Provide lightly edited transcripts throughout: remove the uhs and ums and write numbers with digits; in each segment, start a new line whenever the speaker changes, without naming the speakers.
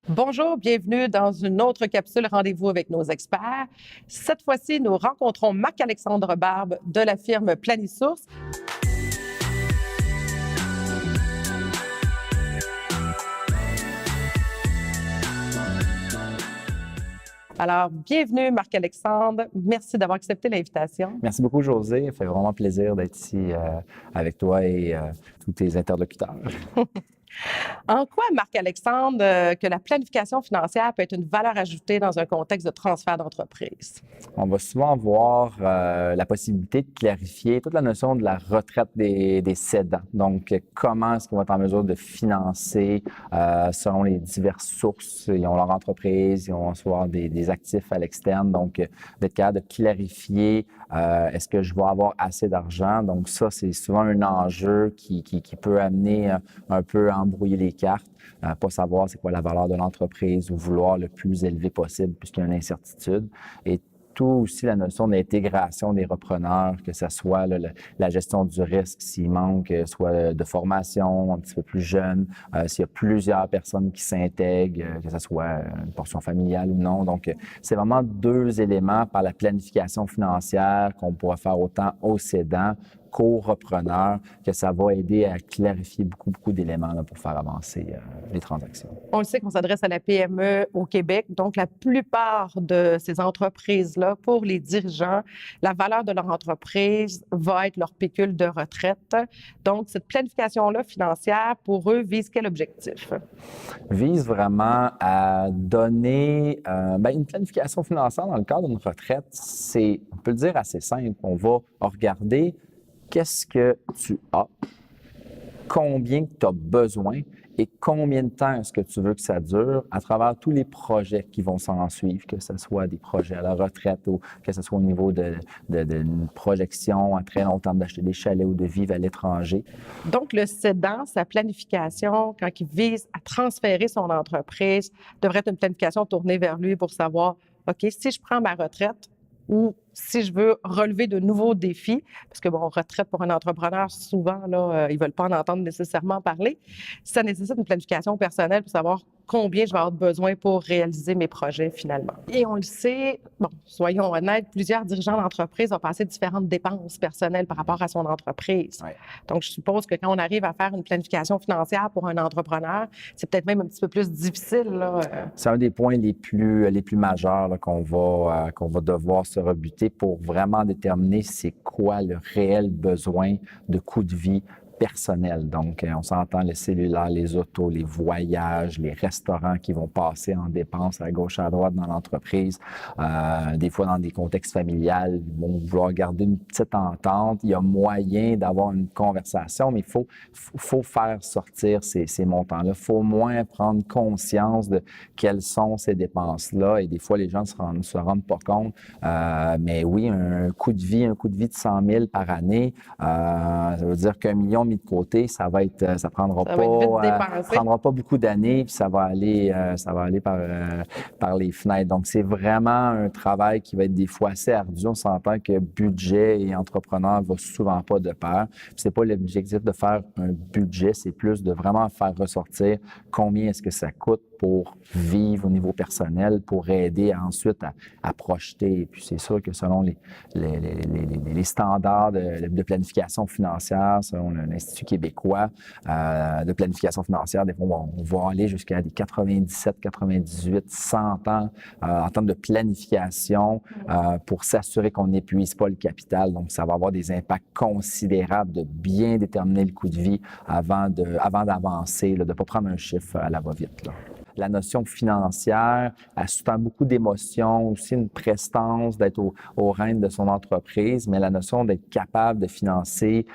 Bonjour, bienvenue dans une autre capsule Rendez-vous avec nos experts. Cette fois-ci, nous rencontrons Marc-Alexandre Barbe de la firme Planisource. Alors, bienvenue Marc-Alexandre. Merci d'avoir accepté l'invitation.
Merci beaucoup, Josée. Ça fait vraiment plaisir d'être ici avec toi et tous tes interlocuteurs.
En quoi, Marc-Alexandre, que la planification financière peut être une valeur ajoutée dans un contexte de transfert d'entreprise?
On va souvent voir la possibilité de clarifier toute la notion de la retraite des cédants. Donc, comment est-ce qu'ils vont être en mesure de financer selon les diverses sources. Ils ont leur entreprise, ils vont recevoir des actifs à l'externe. Donc, d'être capable de clarifier est-ce que je vais avoir assez d'argent? Donc, ça, c'est souvent un enjeu qui peut amener un peu à embrouiller les cartes, pas savoir c'est quoi la valeur de l'entreprise ou vouloir le plus élevé possible puisqu'il y a une incertitude. Et tout aussi la notion d'intégration des repreneurs, que ce soit la gestion du risque, s'il manque soit de formation un petit peu plus jeune, s'il y a plusieurs personnes qui s'intègrent, que ce soit une portion familiale ou non. Donc, c'est vraiment deux éléments par la planification financière qu'on pourra faire autant aux cédants qu'aux repreneurs, que ça va aider à clarifier beaucoup d'éléments là, pour faire avancer les transactions.
On le sait qu'on s'adresse à la PME au Québec, donc la plupart de ces entreprises-là, pour les dirigeants, la valeur de leur entreprise va être leur pécule de retraite. Donc, cette planification-là financière, pour eux, vise quel objectif?
Vise vraiment à donner une planification financière dans le cadre d'une retraite. C'est, on peut le dire, assez simple. On va regarder qu'est-ce que tu as, combien tu as besoin et combien de temps est-ce que tu veux que ça dure à travers tous les projets qui vont s'en suivre, que ce soit des projets à la retraite ou que ce soit au niveau d'une projection à très long terme d'acheter des chalets ou de vivre à l'étranger.
Donc, le cédant, sa planification, quand il vise à transférer son entreprise, devrait être une planification tournée vers lui pour savoir, OK, si je prends ma retraite, ou si je veux relever de nouveaux défis, parce que, bon, retraite pour un entrepreneur, souvent, là, ils ne veulent pas en entendre nécessairement parler, ça nécessite une planification personnelle pour savoir combien je vais avoir besoin pour réaliser mes projets finalement. Et on le sait, bon, soyons honnêtes, plusieurs dirigeants d'entreprise ont passé différentes dépenses personnelles par rapport à son entreprise.
Ouais.
Donc, je suppose que quand on arrive à faire une planification financière pour un entrepreneur, c'est peut-être même un petit peu plus difficile, là.
C'est un des points les plus majeurs là, qu'on va devoir se rebuter pour vraiment déterminer c'est quoi le réel besoin de coût de vie personnel. Donc, on s'entend les cellulaires, les autos, les voyages, les restaurants qui vont passer en dépenses à gauche, à droite dans l'entreprise. Des fois, dans des contextes familiales, ils vont vouloir garder une petite entente. Il y a moyen d'avoir une conversation, mais il faut faire sortir ces montants-là. Il faut au moins prendre conscience de quelles sont ces dépenses-là. Et des fois, les gens ne se rendent pas compte. Mais oui, un coût de vie de 100 000 par année, ça veut dire qu'1 million mis de côté, ça prendra pas beaucoup d'années, puis ça va aller par les fenêtres. Donc, c'est vraiment un travail qui va être des fois assez ardu. On s'entend que budget et entrepreneur ne vont souvent pas de pair. C'est pas l'objectif de faire un budget, c'est plus de vraiment faire ressortir combien est-ce que ça coûte pour vivre au niveau personnel, pour aider ensuite à projeter. Et puis, c'est sûr que selon les standards de planification financière, selon l'Institut québécois de planification financière, des fois, on va aller jusqu'à des 97, 98, 100 ans en termes de planification pour s'assurer qu'on n'épuise pas le capital. Donc, ça va avoir des impacts considérables de bien déterminer le coût de vie avant d'avancer, de ne pas prendre un chiffre à la va-vite, là. La notion financière, elle sous-tend beaucoup d'émotions, aussi une prestance d'être au règne de son entreprise, mais la notion d'être capable de financer.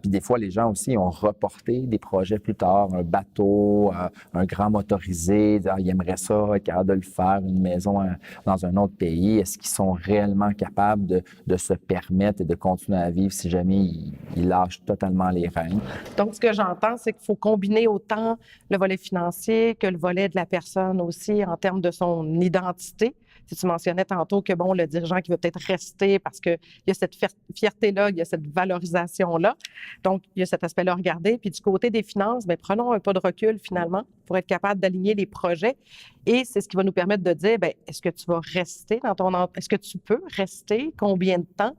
Puis des fois, les gens aussi ont reporté des projets plus tard, un bateau, un grand motorisé, ils aimeraient ça, être capable de le faire, une maison dans un autre pays. Est-ce qu'ils sont réellement capables de se permettre et de continuer à vivre si jamais ils lâchent totalement les rênes?
Donc, ce que j'entends, c'est qu'il faut combiner autant le volet financier que le volet de la personne aussi en termes de son identité. Si tu mentionnais tantôt que, bon, le dirigeant qui veut peut-être rester parce qu'il y a cette fierté-là, il y a cette valorisation-là. Donc, il y a cet aspect-là à regarder. Puis du côté des finances, bien, prenons un pas de recul finalement pour être capable d'aligner les projets. Et c'est ce qui va nous permettre de dire, bien, est-ce que tu vas rester dans est-ce que tu peux rester? Combien de temps?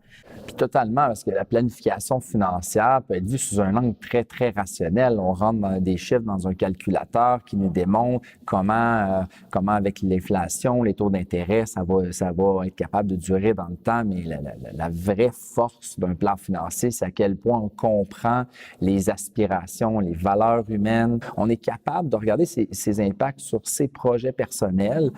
Puis totalement, parce que la planification financière peut être vue sous un angle très, très rationnel. On rentre dans des chiffres dans un calculateur qui nous démontre comment avec l'inflation, les taux d'intérêt, ça va être capable de durer dans le temps. Mais la vraie force d'un plan financier, c'est à quel point on comprend les aspirations, les valeurs humaines. On est capable de regarder ses impacts sur ses projets personnels.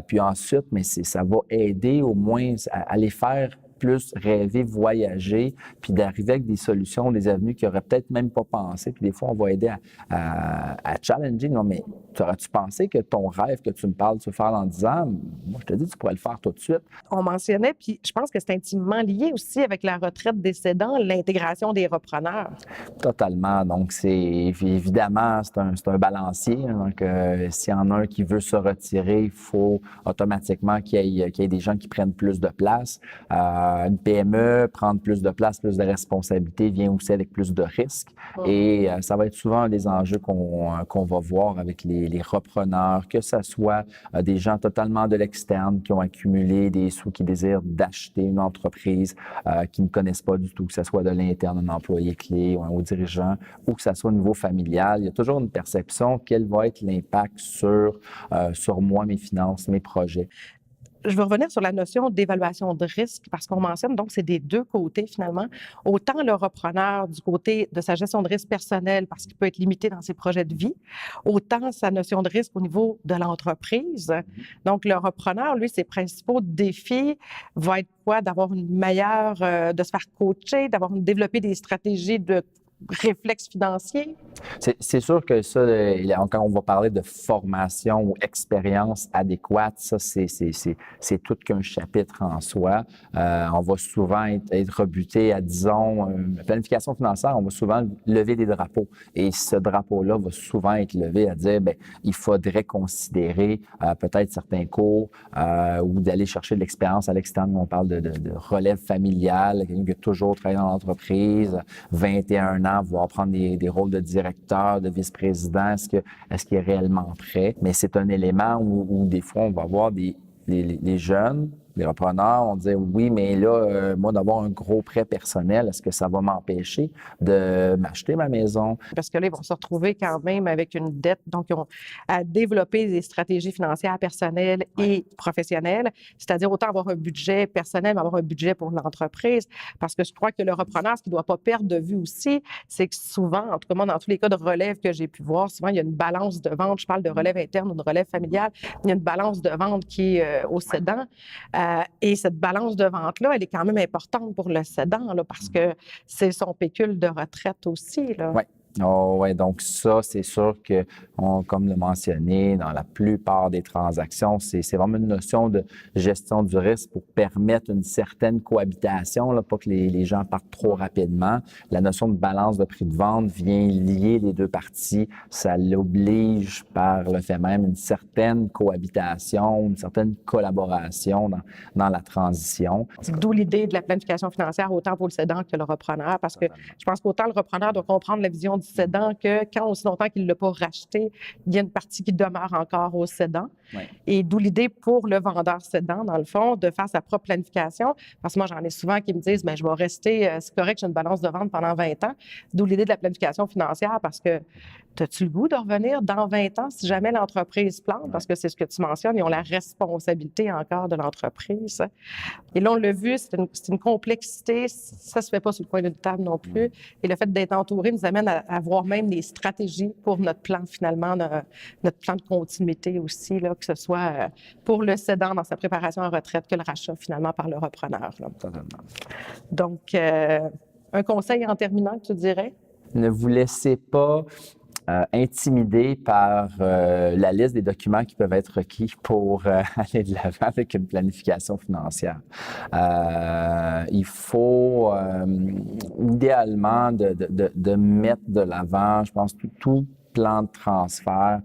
Puis ensuite, mais ça va aider au moins à les faire plus rêver, voyager, puis d'arriver avec des solutions, des avenues qu'ils n'auraient peut-être même pas pensé. Puis des fois, on va aider à challenger. Non, mais aurais-tu pensé que ton rêve que tu me parles, tu veux faire dans 10 ans? Moi, je te dis, tu pourrais le faire tout de suite.
On mentionnait, puis je pense que c'est intimement lié aussi avec la retraite des cédants, l'intégration des repreneurs.
Totalement. Donc, évidemment, c'est un balancier. Donc, s'il y en a un qui veut se retirer, il faut automatiquement qu'il y ait des gens qui prennent plus de place. Une PME, prendre plus de place, plus de responsabilités vient aussi avec plus de risques. Et ça va être souvent un des enjeux qu'on va voir avec les repreneurs, que ce soit des gens totalement de l'externe qui ont accumulé des sous, qui désirent d'acheter une entreprise, qui ne connaissent pas du tout, que ce soit de l'interne, un employé clé ou un dirigeant, ou que ce soit au niveau familial. Il y a toujours une perception, quel va être l'impact sur moi, mes finances, mes projets.
Je veux revenir sur la notion d'évaluation de risque parce qu'on mentionne, donc c'est des deux côtés finalement. Autant le repreneur du côté de sa gestion de risque personnel parce qu'il peut être limité dans ses projets de vie, autant sa notion de risque au niveau de l'entreprise. Donc le repreneur, lui, ses principaux défis vont être quoi? D'avoir une meilleure, de se faire coacher, développer des stratégies de réflexes financiers?
C'est sûr que ça, quand on va parler de formation ou expérience adéquate, ça, c'est tout qu'un chapitre en soi. On va souvent être rebuté à, disons, la planification financière, on va souvent lever des drapeaux. Et ce drapeau-là va souvent être levé à dire, bien, il faudrait considérer peut-être certains cours ou d'aller chercher de l'expérience à l'externe. On parle de relève familiale, quelqu'un qui a toujours travaillé dans l'entreprise, 21 ans, voire prendre des rôles de directeur, de vice-président, est-ce qu'il est réellement prêt? Mais c'est un élément où des fois, on va voir les jeunes, les repreneurs, on dit oui, mais là, moi, d'avoir un gros prêt personnel, est-ce que ça va m'empêcher de m'acheter ma maison?
Parce que là, ils vont se retrouver quand même avec une dette. Donc, ils ont à développer des stratégies financières personnelles et professionnelles, c'est-à-dire autant avoir un budget personnel, mais avoir un budget pour l'entreprise. Parce que je crois que le repreneur, ce qu'il ne doit pas perdre de vue aussi, c'est que souvent, en tout cas, moi, dans tous les cas de relève que j'ai pu voir, souvent, il y a une balance de vente. Je parle de relève interne ou de relève familiale. Il y a une balance de vente qui est au cédant. Et cette balance de vente-là, elle est quand même importante pour le cédant là, parce que c'est son pécule de retraite aussi.
Oui. Oh, ouais, donc ça, c'est sûr que, comme le mentionné, dans la plupart des transactions, c'est vraiment une notion de gestion du risque pour permettre une certaine cohabitation, là, pas que les gens partent trop rapidement. La notion de balance de prix de vente vient lier les deux parties. Ça l'oblige par le fait même une certaine cohabitation, une certaine collaboration dans la transition.
D'où l'idée de la planification financière, autant pour le cédant que le repreneur, parce que je pense qu'autant le repreneur doit comprendre la vision du cédant que quand aussi longtemps qu'il ne l'a pas racheté, il y a une partie qui demeure encore au cédant. Oui. Et d'où l'idée pour le vendeur cédant, dans le fond, de faire sa propre planification. Parce que moi, j'en ai souvent qui me disent, bien, je vais rester, c'est correct, j'ai une balance de vente pendant 20 ans. D'où l'idée de la planification financière parce que as-tu le goût de revenir dans 20 ans si jamais l'entreprise plante? Parce que c'est ce que tu mentionnes, ils ont la responsabilité encore de l'entreprise. Et là, on l'a vu, c'est une complexité, ça ne se fait pas sur le coin d'une table non plus. Et le fait d'être entouré nous amène à avoir même des stratégies pour notre plan, finalement, notre plan de continuité aussi, là, que ce soit pour le cédant dans sa préparation à retraite que le rachat, finalement, par le repreneur. Là. Donc, un conseil en terminant, tu dirais?
Ne vous laissez pas intimidé par la liste des documents qui peuvent être requis pour aller de l'avant avec une planification financière. Il faut idéalement de mettre de l'avant, je pense, tout plan de transfert,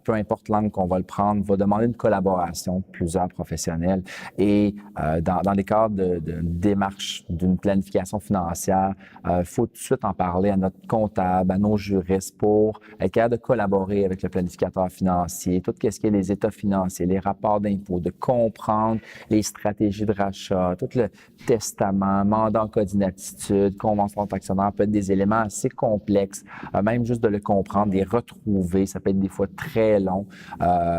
peu importe l'angle qu'on va le prendre, va demander une collaboration de plusieurs professionnels. Et dans les cadres de démarche d'une planification financière, il faut tout de suite en parler à notre comptable, à nos juristes pour être capable de collaborer avec le planificateur financier, tout ce qui est les états financiers, les rapports d'impôts, de comprendre les stratégies de rachat, tout le testament, mandat en cas d'inaptitude, convention d'actionnaire, peut être des éléments assez complexes, même juste de le comprendre, les retrouver, ça peut être des fois très long,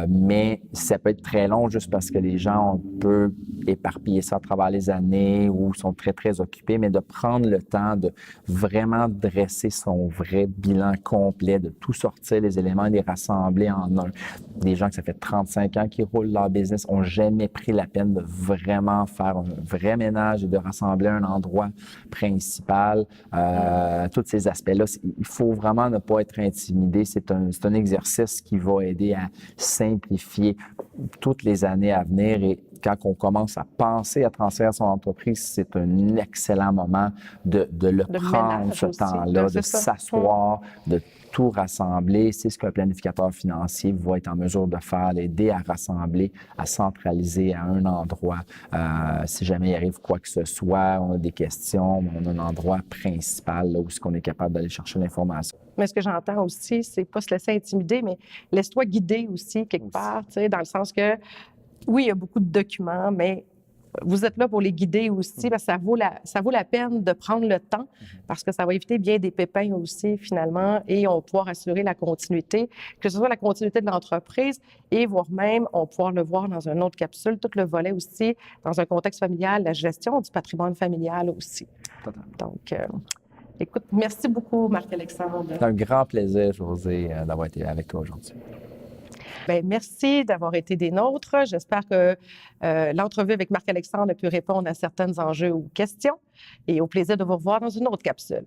mais ça peut être très long juste parce que les gens ont un peu éparpillé ça à travers les années ou sont très, très occupés, mais de prendre le temps de vraiment dresser son vrai bilan complet, de tout sortir les éléments et les rassembler en un. Des gens que ça fait 35 ans qui roulent leur business n'ont jamais pris la peine de vraiment faire un vrai ménage et de rassembler un endroit principal. Tous ces aspects-là, il faut vraiment ne pas être intimidé. C'est un exercice qui va aider à simplifier toutes les années à venir et quand on commence à penser à transférer son entreprise, c'est un excellent moment de prendre ce temps-là, de s'asseoir, de tout rassembler. C'est ce qu'un planificateur financier va être en mesure de faire, d'aider à rassembler, à centraliser à un endroit. Si jamais il arrive quoi que ce soit, on a des questions, on a un endroit principal là, où est-ce qu'on est capable d'aller chercher l'information.
Mais ce que j'entends aussi, c'est pas se laisser intimider, mais laisse-toi guider aussi quelque part, tu sais, dans le sens que oui, il y a beaucoup de documents, mais vous êtes là pour les guider aussi, parce que ça vaut la peine de prendre le temps, parce que ça va éviter bien des pépins aussi, finalement, et on va pouvoir assurer la continuité, que ce soit la continuité de l'entreprise, et voire même, on va pouvoir le voir dans une autre capsule, tout le volet aussi, dans un contexte familial, la gestion du patrimoine familial aussi.
Totalement.
Donc, écoute, merci beaucoup, Marc-Alexandre.
C'est un grand plaisir, Josée, d'avoir été avec toi aujourd'hui.
Bien, merci d'avoir été des nôtres. J'espère que l'entrevue avec Marc-Alexandre a pu répondre à certains enjeux ou questions et au plaisir de vous revoir dans une autre capsule.